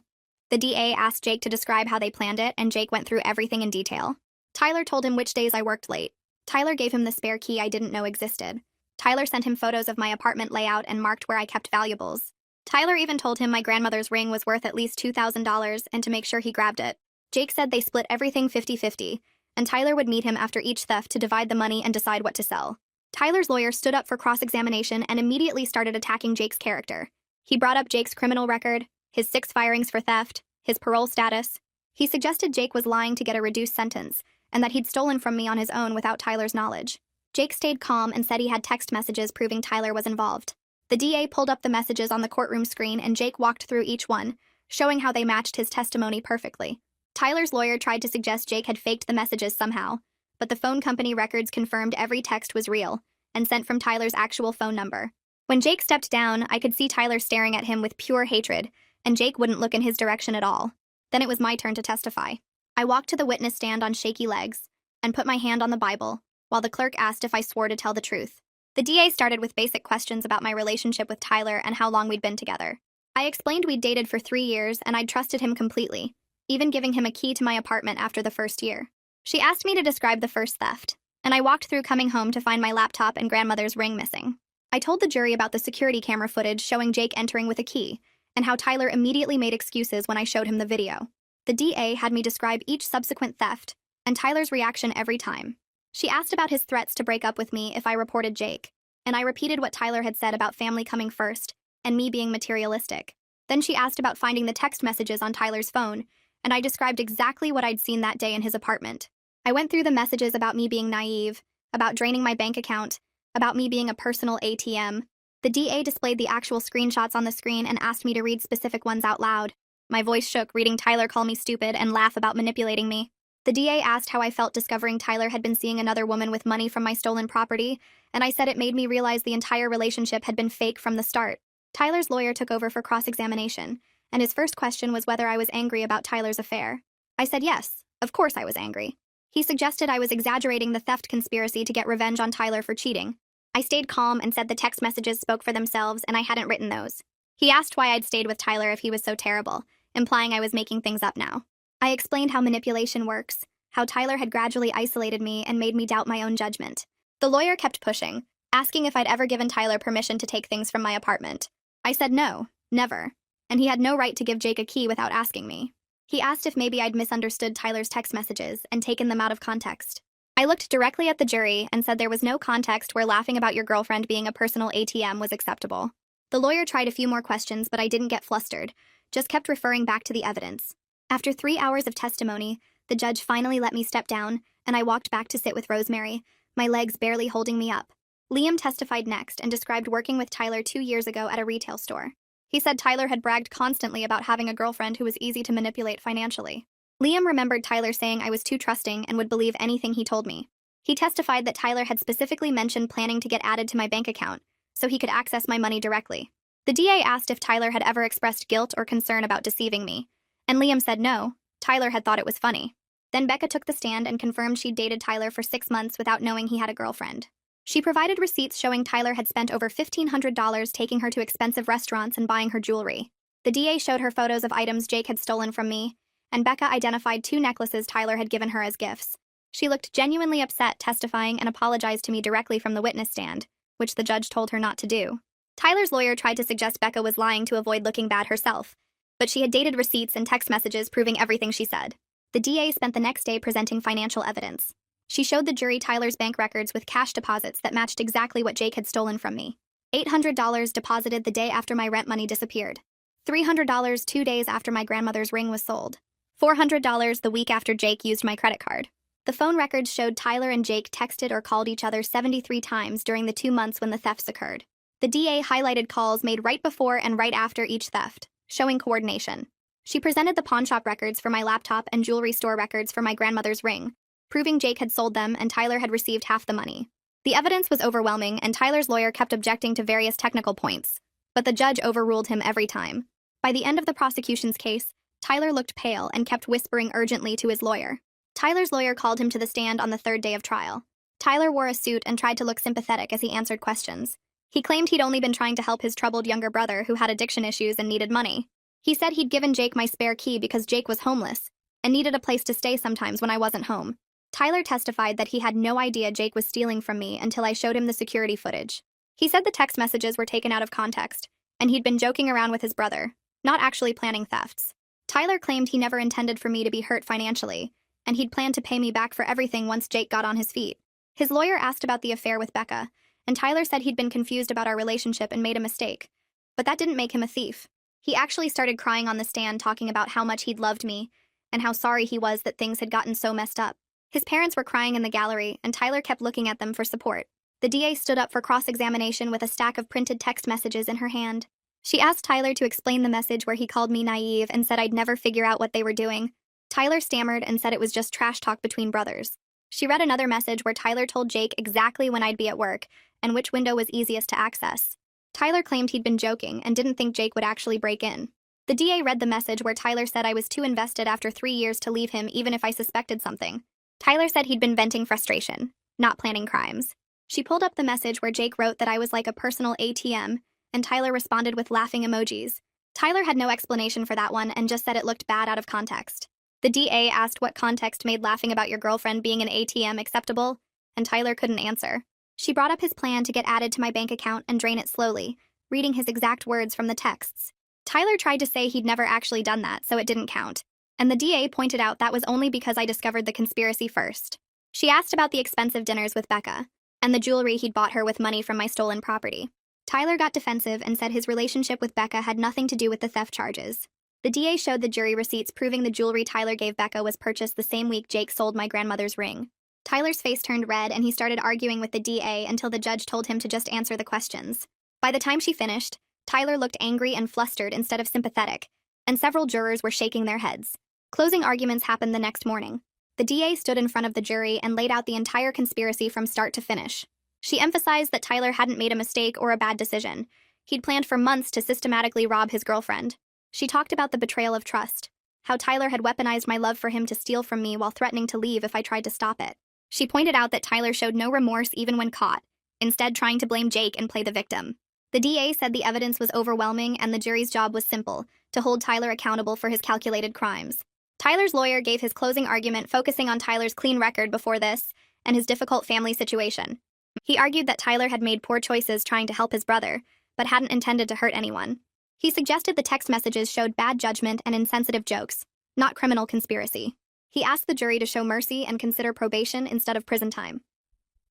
The DA asked Jake to describe how they planned it, and Jake went through everything in detail. Tyler told him which days I worked late. Tyler gave him the spare key I didn't know existed. Tyler sent him photos of my apartment layout and marked where I kept valuables. Tyler even told him my grandmother's ring was worth at least $2,000 and to make sure he grabbed it. Jake said they split everything 50-50, and Tyler would meet him after each theft to divide the money and decide what to sell. Tyler's lawyer stood up for cross-examination and immediately started attacking Jake's character. He brought up Jake's criminal record, his 6 firings for theft, his parole status. He suggested Jake was lying to get a reduced sentence, and that he'd stolen from me on his own without Tyler's knowledge. Jake stayed calm and said he had text messages proving Tyler was involved. The DA pulled up the messages on the courtroom screen and Jake walked through each one, showing how they matched his testimony perfectly. Tyler's lawyer tried to suggest Jake had faked the messages somehow, but the phone company records confirmed every text was real and sent from Tyler's actual phone number. When Jake stepped down, I could see Tyler staring at him with pure hatred, and Jake wouldn't look in his direction at all. Then it was my turn to testify. I walked to the witness stand on shaky legs and put my hand on the Bible, while the clerk asked if I swore to tell the truth. The DA started with basic questions about my relationship with Tyler and how long we'd been together. I explained we'd dated for 3 years and I'd trusted him completely, even giving him a key to my apartment after the first year. She asked me to describe the first theft, and I walked through coming home to find my laptop and grandmother's ring missing. I told the jury about the security camera footage showing Jake entering with a key, and how Tyler immediately made excuses when I showed him the video. The DA had me describe each subsequent theft, and Tyler's reaction every time. She asked about his threats to break up with me if I reported Jake, and I repeated what Tyler had said about family coming first, and me being materialistic. Then she asked about finding the text messages on Tyler's phone, and I described exactly what I'd seen that day in his apartment. I went through the messages about me being naive, about draining my bank account, about me being a personal ATM. The DA displayed the actual screenshots on the screen and asked me to read specific ones out loud. My voice shook reading Tyler call me stupid and laugh about manipulating me. The DA asked how I felt discovering Tyler had been seeing another woman with money from my stolen property, and I said it made me realize the entire relationship had been fake from the start. Tyler's lawyer took over for cross-examination, and his first question was whether I was angry about Tyler's affair. I said yes, of course I was angry. He suggested I was exaggerating the theft conspiracy to get revenge on Tyler for cheating. I stayed calm and said the text messages spoke for themselves and I hadn't written those. He asked why I'd stayed with Tyler if he was so terrible, implying I was making things up now. I explained how manipulation works, how Tyler had gradually isolated me and made me doubt my own judgment. The lawyer kept pushing, asking if I'd ever given Tyler permission to take things from my apartment. I said no, never, and he had no right to give Jake a key without asking me. He asked if maybe I'd misunderstood Tyler's text messages and taken them out of context. I looked directly at the jury and said there was no context where laughing about your girlfriend being a personal ATM was acceptable. The lawyer tried a few more questions, but I didn't get flustered, just kept referring back to the evidence. After 3 hours of testimony, the judge finally let me step down, and I walked back to sit with Rosemary, my legs barely holding me up. Liam testified next and described working with Tyler 2 years ago at a retail store. He said Tyler had bragged constantly about having a girlfriend who was easy to manipulate financially. Liam remembered Tyler saying I was too trusting and would believe anything he told me. He testified that Tyler had specifically mentioned planning to get added to my bank account, so he could access my money directly. The DA asked if Tyler had ever expressed guilt or concern about deceiving me, and Liam said no, Tyler had thought it was funny. Then Becca took the stand and confirmed she'd dated Tyler for 6 months without knowing he had a girlfriend. She provided receipts showing Tyler had spent over $1,500 taking her to expensive restaurants and buying her jewelry. The DA showed her photos of items Jake had stolen from me, and Becca identified 2 necklaces Tyler had given her as gifts. She looked genuinely upset, testifying and apologized to me directly from the witness stand, which the judge told her not to do. Tyler's lawyer tried to suggest Becca was lying to avoid looking bad herself, but she had dated receipts and text messages proving everything she said. The DA spent the next day presenting financial evidence. She showed the jury Tyler's bank records with cash deposits that matched exactly what Jake had stolen from me. $800 deposited the day after my rent money disappeared. $300 2 days after my grandmother's ring was sold. $400 the week after Jake used my credit card. The phone records showed Tyler and Jake texted or called each other 73 times during the 2 months when the thefts occurred. The DA highlighted calls made right before and right after each theft, showing coordination. She presented the pawnshop records for my laptop and jewelry store records for my grandmother's ring, proving Jake had sold them and Tyler had received half the money. The evidence was overwhelming, and Tyler's lawyer kept objecting to various technical points, but the judge overruled him every time. By the end of the prosecution's case, Tyler looked pale and kept whispering urgently to his lawyer. Tyler's lawyer called him to the stand on the 3rd day of trial. Tyler wore a suit and tried to look sympathetic as he answered questions. He claimed he'd only been trying to help his troubled younger brother who had addiction issues and needed money. He said he'd given Jake my spare key because Jake was homeless and needed a place to stay sometimes when I wasn't home. Tyler testified that he had no idea Jake was stealing from me until I showed him the security footage. He said the text messages were taken out of context, and he'd been joking around with his brother, not actually planning thefts. Tyler claimed he never intended for me to be hurt financially, and he'd planned to pay me back for everything once Jake got on his feet. His lawyer asked about the affair with Becca, and Tyler said he'd been confused about our relationship and made a mistake. But that didn't make him a thief. He actually started crying on the stand talking about how much he'd loved me, and how sorry he was that things had gotten so messed up. His parents were crying in the gallery, and Tyler kept looking at them for support. The DA stood up for cross-examination with a stack of printed text messages in her hand. She asked Tyler to explain the message where he called me naive and said I'd never figure out what they were doing. Tyler stammered and said it was just trash talk between brothers. She read another message where Tyler told Jake exactly when I'd be at work and which window was easiest to access. Tyler claimed he'd been joking and didn't think Jake would actually break in. The DA read the message where Tyler said I was too invested after 3 years to leave him even if I suspected something. Tyler said he'd been venting frustration, not planning crimes. She pulled up the message where Jake wrote that I was like a personal ATM, and Tyler responded with laughing emojis. Tyler had no explanation for that one and just said it looked bad out of context. The DA asked what context made laughing about your girlfriend being an ATM acceptable, and Tyler couldn't answer. She brought up his plan to get added to my bank account and drain it slowly, reading his exact words from the texts. Tyler tried to say he'd never actually done that, so it didn't count. And the DA pointed out that was only because I discovered the conspiracy first. She asked about the expensive dinners with Becca, and the jewelry he'd bought her with money from my stolen property. Tyler got defensive and said his relationship with Becca had nothing to do with the theft charges. The DA showed the jury receipts proving the jewelry Tyler gave Becca was purchased the same week Jake sold my grandmother's ring. Tyler's face turned red and he started arguing with the DA until the judge told him to just answer the questions. By the time she finished, Tyler looked angry and flustered instead of sympathetic, and several jurors were shaking their heads. Closing arguments happened the next morning. The DA stood in front of the jury and laid out the entire conspiracy from start to finish. She emphasized that Tyler hadn't made a mistake or a bad decision. He'd planned for months to systematically rob his girlfriend. She talked about the betrayal of trust, how Tyler had weaponized my love for him to steal from me while threatening to leave if I tried to stop it. She pointed out that Tyler showed no remorse even when caught, instead trying to blame Jake and play the victim. The DA said the evidence was overwhelming and the jury's job was simple, to hold Tyler accountable for his calculated crimes. Tyler's lawyer gave his closing argument focusing on Tyler's clean record before this and his difficult family situation. He argued that Tyler had made poor choices trying to help his brother, but hadn't intended to hurt anyone. He suggested the text messages showed bad judgment and insensitive jokes, not criminal conspiracy. He asked the jury to show mercy and consider probation instead of prison time.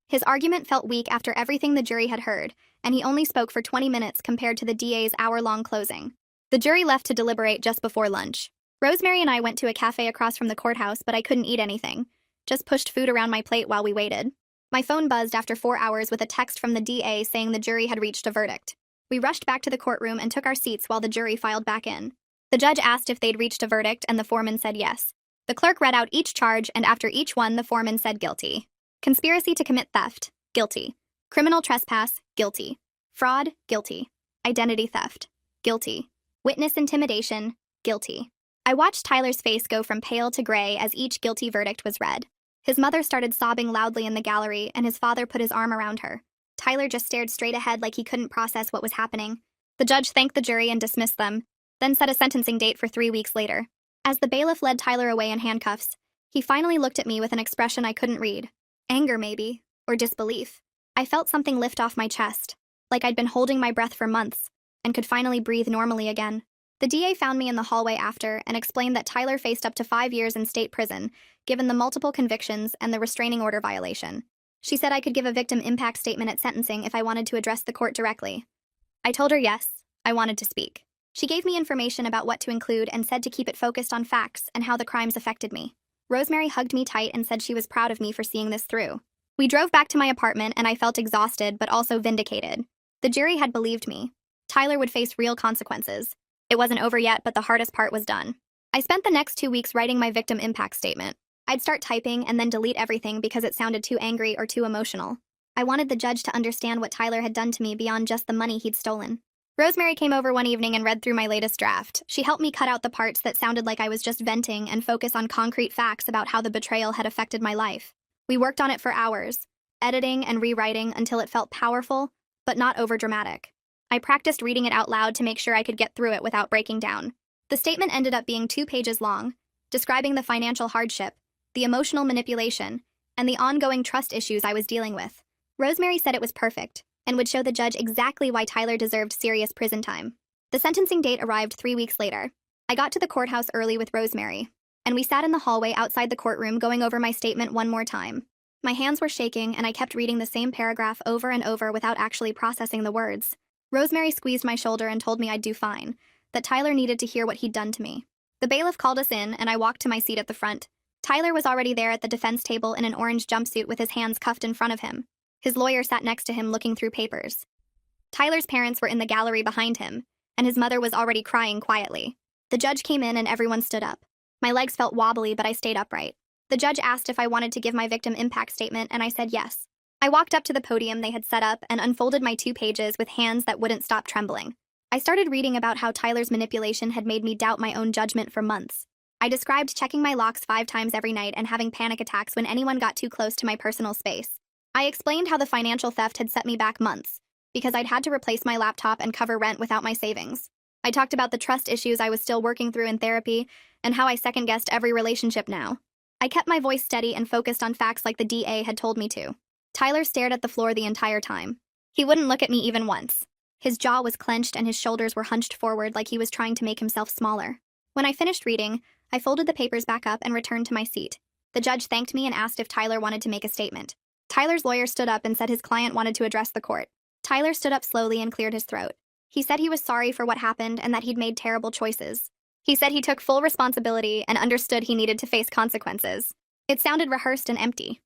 His argument felt weak after everything the jury had heard, and he only spoke for 20 minutes compared to the DA's hour-long closing. The jury left to deliberate just before lunch. Rosemary and I went to a cafe across from the courthouse, but I couldn't eat anything. Just pushed food around my plate while we waited. My phone buzzed after 4 hours with a text from the DA saying the jury had reached a verdict. We rushed back to the courtroom and took our seats while the jury filed back in. The judge asked if they'd reached a verdict, and the foreman said yes. The clerk read out each charge, and after each one, the foreman said guilty. Conspiracy to commit theft, guilty. Criminal trespass, guilty. Fraud, guilty. Identity theft, guilty. Witness intimidation, guilty. I watched Tyler's face go from pale to gray as each guilty verdict was read. His mother started sobbing loudly in the gallery, and his father put his arm around her. Tyler just stared straight ahead like he couldn't process what was happening. The judge thanked the jury and dismissed them, then set a sentencing date for 3 weeks later. As the bailiff led Tyler away in handcuffs, he finally looked at me with an expression I couldn't read. Anger, maybe, or disbelief. I felt something lift off my chest, like I'd been holding my breath for months, and could finally breathe normally again. The DA found me in the hallway after and explained that Tyler faced up to 5 years in state prison, given the multiple convictions and the restraining order violation. She said I could give a victim impact statement at sentencing if I wanted to address the court directly. I told her yes, I wanted to speak. She gave me information about what to include and said to keep it focused on facts and how the crimes affected me. Rosemary hugged me tight and said she was proud of me for seeing this through. We drove back to my apartment and I felt exhausted but also vindicated. The jury had believed me. Tyler would face real consequences. It wasn't over yet, but the hardest part was done. I spent the next 2 weeks writing my victim impact statement. I'd start typing and then delete everything because it sounded too angry or too emotional. I wanted the judge to understand what Tyler had done to me beyond just the money he'd stolen. Rosemary came over one evening and read through my latest draft. She helped me cut out the parts that sounded like I was just venting and focus on concrete facts about how the betrayal had affected my life. We worked on it for hours. editing and rewriting until it felt powerful, but not overdramatic. I practiced reading it out loud to make sure I could get through it without breaking down. The statement ended up being 2 pages long, describing the financial hardship, the emotional manipulation, and the ongoing trust issues I was dealing with. Rosemary said it was perfect, and would show the judge exactly why Tyler deserved serious prison time. The sentencing date arrived 3 weeks later. I got to the courthouse early with Rosemary, and we sat in the hallway outside the courtroom going over my statement one more time. My hands were shaking, and I kept reading the same paragraph over and over without actually processing the words. Rosemary squeezed my shoulder and told me I'd do fine, that Tyler needed to hear what he'd done to me. The bailiff called us in, and I walked to my seat at the front. Tyler was already there at the defense table in an orange jumpsuit with his hands cuffed in front of him. His lawyer sat next to him looking through papers. Tyler's parents were in the gallery behind him, and his mother was already crying quietly. The judge came in and everyone stood up. My legs felt wobbly, but I stayed upright. The judge asked if I wanted to give my victim impact statement, and I said yes. I walked up to the podium they had set up and unfolded my 2 pages with hands that wouldn't stop trembling. I started reading about how Tyler's manipulation had made me doubt my own judgment for months. I described checking my locks 5 times every night and having panic attacks when anyone got too close to my personal space. I explained how the financial theft had set me back months, because I'd had to replace my laptop and cover rent without my savings. I talked about the trust issues I was still working through in therapy and how I second-guessed every relationship now. I kept my voice steady and focused on facts like the DA had told me to. Tyler stared at the floor the entire time. He wouldn't look at me even once. His jaw was clenched and his shoulders were hunched forward like he was trying to make himself smaller. When I finished reading, I folded the papers back up and returned to my seat. The judge thanked me and asked if Tyler wanted to make a statement. Tyler's lawyer stood up and said his client wanted to address the court. Tyler stood up slowly and cleared his throat. He said he was sorry for what happened and that he'd made terrible choices. He said he took full responsibility and understood he needed to face consequences. It sounded rehearsed and empty.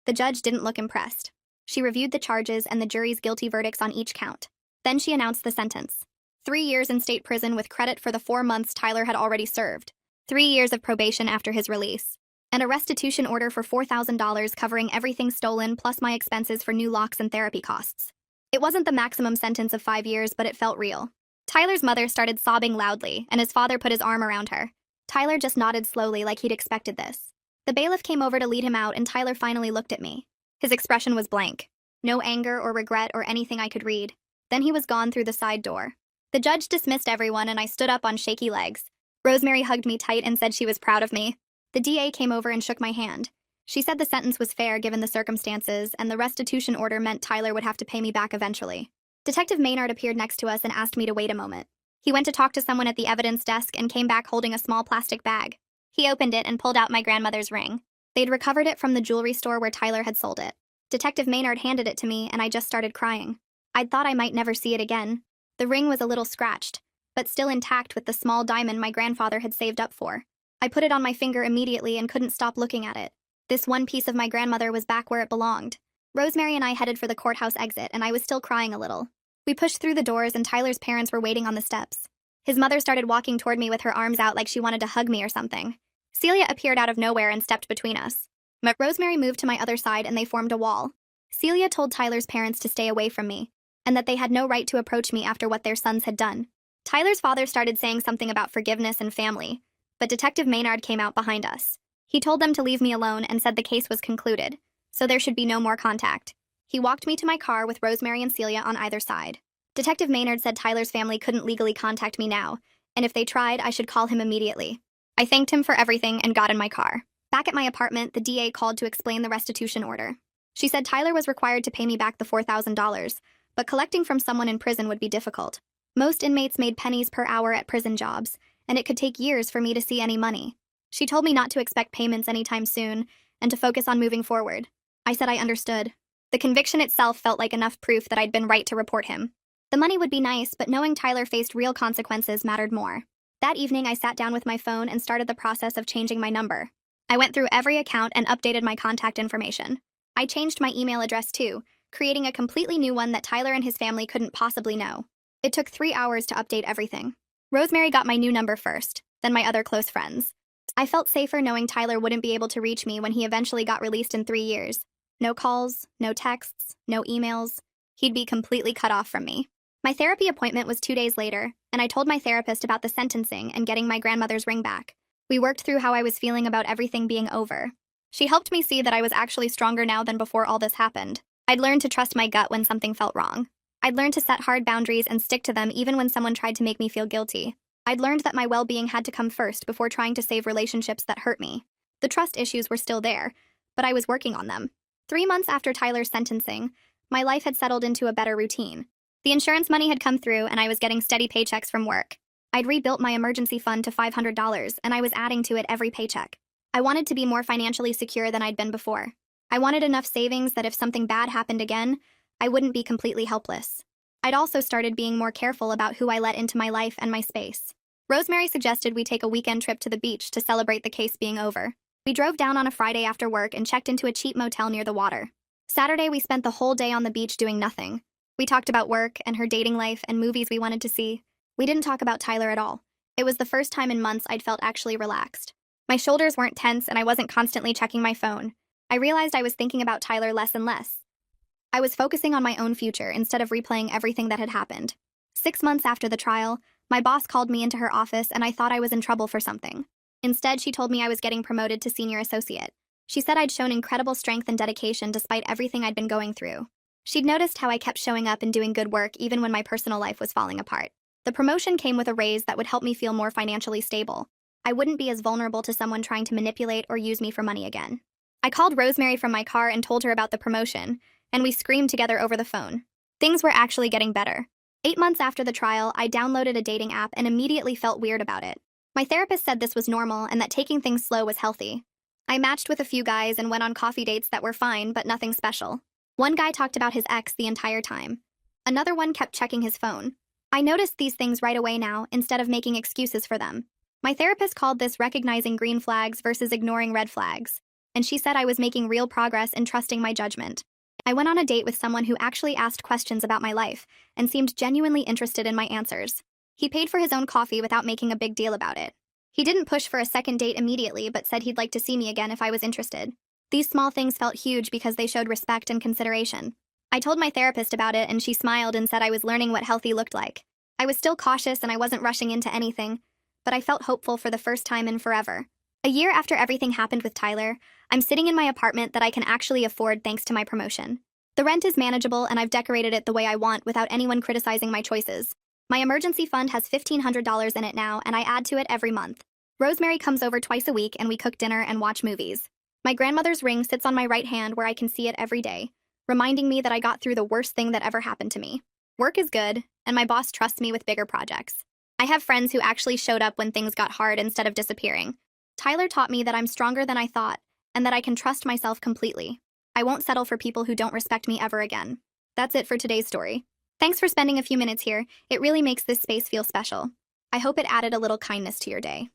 The judge didn't look impressed. She reviewed the charges and the jury's guilty verdicts on each count. Then she announced the sentence. 3 years in state prison with credit for the 4 months Tyler had already served. 3 years of probation after his release. And a restitution order for $4,000 covering everything stolen plus my expenses for new locks and therapy costs. It wasn't the maximum sentence of 5 years, but it felt real. Tyler's mother started sobbing loudly, and his father put his arm around her. Tyler just nodded slowly like he'd expected this. The bailiff came over to lead him out, and Tyler finally looked at me. His expression was blank. No anger or regret or anything I could read. Then he was gone through the side door. The judge dismissed everyone, and I stood up on shaky legs. Rosemary hugged me tight and said she was proud of me. The DA came over and shook my hand. She said the sentence was fair given the circumstances, and the restitution order meant Tyler would have to pay me back eventually. Detective Maynard appeared next to us and asked me to wait a moment. He went to talk to someone at the evidence desk and came back holding a small plastic bag. He opened it and pulled out my grandmother's ring. They'd recovered it from the jewelry store where Tyler had sold it. Detective Maynard handed it to me, and I just started crying. I'd thought I might never see it again. The ring was a little scratched, but still intact with the small diamond my grandfather had saved up for. I put it on my finger immediately and couldn't stop looking at it. This one piece of my grandmother was back where it belonged. Rosemary and I headed for the courthouse exit, and I was still crying a little. We pushed through the doors, and Tyler's parents were waiting on the steps. His mother started walking toward me with her arms out like she wanted to hug me or something. Celia appeared out of nowhere and stepped between us. Rosemary moved to my other side, and they formed a wall. Celia told Tyler's parents to stay away from me, and that they had no right to approach me after what their sons had done. Tyler's father started saying something about forgiveness and family, but Detective Maynard came out behind us. He told them to leave me alone and said the case was concluded, so there should be no more contact. He walked me to my car with Rosemary and Celia on either side. Detective Maynard said Tyler's family couldn't legally contact me now, and if they tried, I should call him immediately. I thanked him for everything and got in my car. Back at my apartment, the DA called to explain the restitution order. She said Tyler was required to pay me back the $4,000, but collecting from someone in prison would be difficult. Most inmates made pennies per hour at prison jobs, and it could take years for me to see any money. She told me not to expect payments anytime soon, and to focus on moving forward. I said I understood. The conviction itself felt like enough proof that I'd been right to report him. The money would be nice, but knowing Tyler faced real consequences mattered more. That evening, I sat down with my phone and started the process of changing my number. I went through every account and updated my contact information. I changed my email address too, creating a completely new one that Tyler and his family couldn't possibly know. It took 3 hours to update everything. Rosemary got my new number first, then my other close friends. I felt safer knowing Tyler wouldn't be able to reach me when he eventually got released in 3 years. No calls, no texts, no emails. He'd be completely cut off from me. My therapy appointment was 2 days later, and I told my therapist about the sentencing and getting my grandmother's ring back. We worked through how I was feeling about everything being over. She helped me see that I was actually stronger now than before all this happened. I'd learned to trust my gut when something felt wrong. I'd learned to set hard boundaries and stick to them even when someone tried to make me feel guilty. I'd learned that my well-being had to come first before trying to save relationships that hurt me. The trust issues were still there, but I was working on them. 3 months after Tyler's sentencing, my life had settled into a better routine. The insurance money had come through and I was getting steady paychecks from work. I'd rebuilt my emergency fund to $500 and I was adding to it every paycheck. I wanted to be more financially secure than I'd been before. I wanted enough savings that if something bad happened again, I wouldn't be completely helpless. I'd also started being more careful about who I let into my life and my space. Rosemary suggested we take a weekend trip to the beach to celebrate the case being over. We drove down on a Friday after work and checked into a cheap motel near the water. Saturday, we spent the whole day on the beach doing nothing. We talked about work and her dating life and movies we wanted to see. We didn't talk about Tyler at all. It was the first time in months I'd felt actually relaxed. My shoulders weren't tense and I wasn't constantly checking my phone. I realized I was thinking about Tyler less and less. I was focusing on my own future instead of replaying everything that had happened. 6 months after the trial, my boss called me into her office and I thought I was in trouble for something. Instead, she told me I was getting promoted to senior associate. She said I'd shown incredible strength and dedication despite everything I'd been going through. She'd noticed how I kept showing up and doing good work even when my personal life was falling apart. The promotion came with a raise that would help me feel more financially stable. I wouldn't be as vulnerable to someone trying to manipulate or use me for money again. I called Rosemary from my car and told her about the promotion, and we screamed together over the phone. Things were actually getting better. 8 months after the trial, I downloaded a dating app and immediately felt weird about it. My therapist said this was normal and that taking things slow was healthy. I matched with a few guys and went on coffee dates that were fine, but nothing special. One guy talked about his ex the entire time. Another one kept checking his phone. I noticed these things right away now, instead of making excuses for them. My therapist called this recognizing green flags versus ignoring red flags, and she said I was making real progress in trusting my judgment. I went on a date with someone who actually asked questions about my life and seemed genuinely interested in my answers. He paid for his own coffee without making a big deal about it. He didn't push for a second date immediately, but said he'd like to see me again if I was interested. These small things felt huge because they showed respect and consideration. I told my therapist about it and she smiled and said I was learning what healthy looked like. I was still cautious and I wasn't rushing into anything, but I felt hopeful for the first time in forever. A year after everything happened with Tyler, I'm sitting in my apartment that I can actually afford thanks to my promotion. The rent is manageable and I've decorated it the way I want without anyone criticizing my choices. My emergency fund has $1,500 in it now and I add to it every month. Rosemary comes over twice a week and we cook dinner and watch movies. My grandmother's ring sits on my right hand where I can see it every day, reminding me that I got through the worst thing that ever happened to me. Work is good, and my boss trusts me with bigger projects. I have friends who actually showed up when things got hard instead of disappearing. Tyler taught me that I'm stronger than I thought, and that I can trust myself completely. I won't settle for people who don't respect me ever again. That's it for today's story. Thanks for spending a few minutes here. It really makes this space feel special. I hope it added a little kindness to your day.